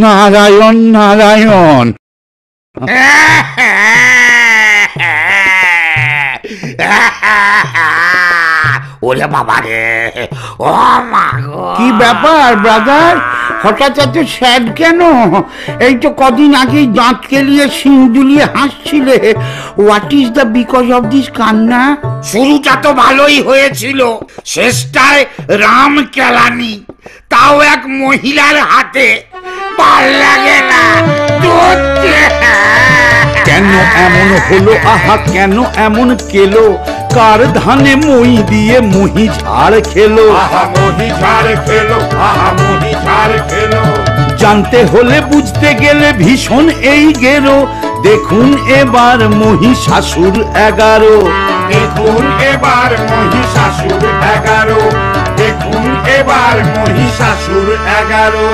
নারায়ণ নারায়ণ। ওরে বাবা রে, ও মা গো! কি ব্যাপার ব্রাদার, হঠাৎ এত স্যাড কেন? এই তো কদিন আগেই দাঁত কেলিয়ে শিং দুলিয়ে হাসছিলে। What is the because of this কান্না? শুরুটা তো ভালোই হয়েছিল, শেষটায় রাম কেলানি, তাও এক মহিলার হাতে। ভাল লাগে না। কেন এমন হলো আহা, কেন এমন কেলো? কার ধানে মই দিয়ে মহি ঝাড় খেলো? আহা মহি ঝাড় খেলো, আহা মহি ঝাড় খেলো। জানতে হলে বুঝতে গেলে ভীষণ এই গেরো। দেখুন এবার মহিষাসুর 11। দেখুন এবার মহিষাসুর 11। দেখুন এবার মহিষাসুর 11।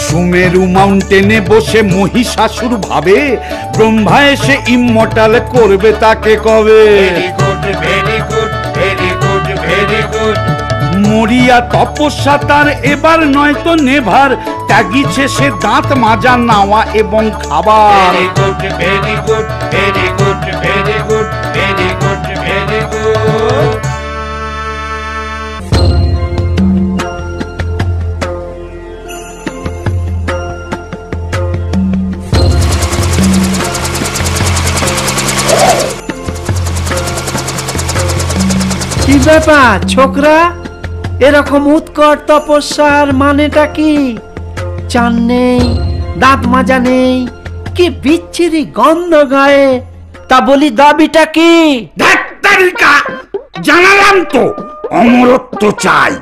সুমেরু মাউন্টেনে বসে মহিষাসুর ভাবে, ব্রহ্মা এসে ইমমর্টাল করবে তাকে কবে। মরিয়া তপস্যা তার এবার নয়তো নেভার, ত্যাগিছে সে দাঁত মাজা নেওয়া এবং খাবার। কি ব্যাপার ছোকরা, এরকম উৎকট তপস্যার মানেটা কি? চান নেই, দাঁত মাজা নেই, কি বিচ্ছিরি গন্ধ গায়ে। তা বলি দাবিটা কি? ধাত্তারিকা, জানালাম তো অমরত্ব চাই।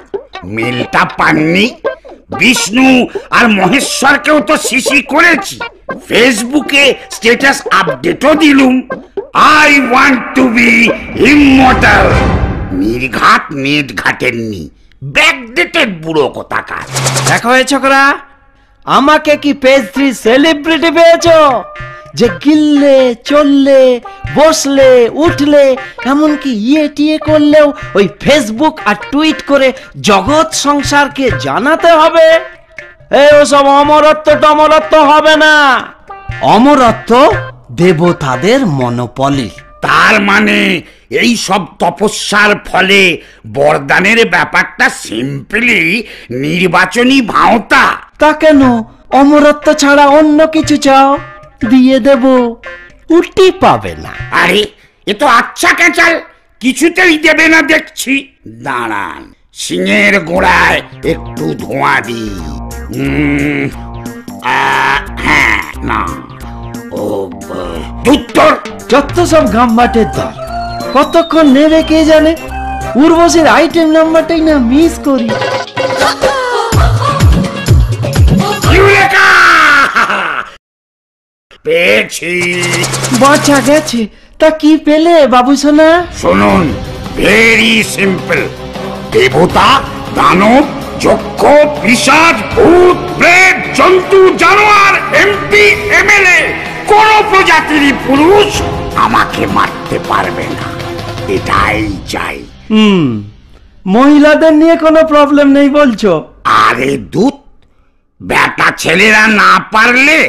মিলটা পাননি? বিষ্ণু আর মহেশ্বরকেও তো শিশি করেছি, ফেসবুকে স্ট্যাটাস আপডেটও দিলুম। I want to be immortal. নির্ঘাত নেট ঘাটেননি, ব্যাকডেটেড বুড়ো কোথাকার। দেখো এ ছোকরা, আমাকে কি পেজ 3 সেলিব্রিটি পেয়েছো? যে গিললে চললে বসলে উঠলে এমনকি টিয়ে করলেও ওই ফেসবুক আর টুইট করে জগৎ সংসারকে জানাতে হবে। ওসব অমরত্ব টমরত্ব হবে না। অমরত্ব দেবতাদের মনোপলি। তার মানে এই সব তপস্যার ফলে বরদানের ব্যাপারটা সিম্পলি নির্বাচনী ভাওতা। তা কেন? অমরত্ব ছাড়া অন্য কিছু চাও, দিয়ে দেব, উল্টি পাবে না। আরে এ তো আচ্ছা কেচাল, কিছুতেই দেবে না দেখছি। দাঁড়ান, সিংহের গোড়ায় একটু ধোঁয়া দি। হ্যাঁ, না, ও উত্তর। যত সব গাম্বাটের দল, কতক্ষণ নেবে কে জানে। উর্বশীর আইটেম নাম্বারটাই না মিস করি। পেয়েছি। বাঁচা গেছে। তা কি পেলে বাবু সোনা? শুনুন, ভেরি সিম্পল। দেবতা, দানব, যক্ষ, পিশাচ, ভূত, প্রেত, জন্তু, জানোয়ার, এমপি, এমএলএ, কোন প্রজাতির পুরুষ আমাকে মারতে পারবে না, এটাই চাই। মহিলাদের নিয়ে কোনো প্রবলেম নেই বলছো? আরে দূত, বেটা ছেলেরা না পারলে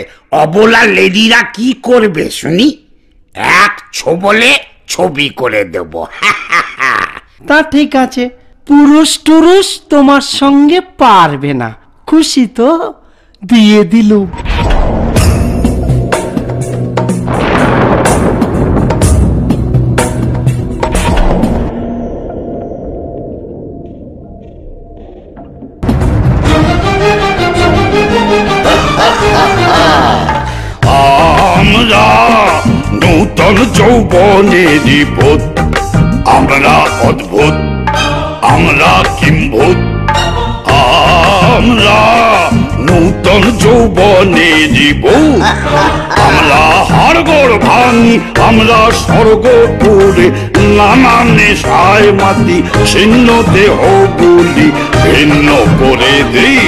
অবলা লেডিরা কি করবে শুনি? এক ছোবলে ছবি করে দেব। তা ঠিক আছে, পুরুষ টুরুষ তোমার সঙ্গে পারবে না। খুশি তো? দিয়ে দিলুম। আমরা নূতন যৌবনেরই বোধ, আমরা অদ্ভুত, আমরা কিম্ভূত। আমরা নূতন যৌবনেরই বোধ, আমরা হাড়গোড় ভাঙি, আমরা স্বর্গ পুরে, নানা নেশায় মাতি, ছিন্ন দেহ গুলি ভিন্ন করে দিই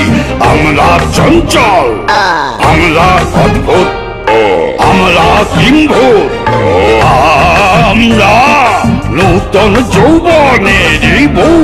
আমরা চঞ্চল, আমরা অদ্ভুত, আমরা কিম্ভূত, আমরা নূতন যৌবনের বউ।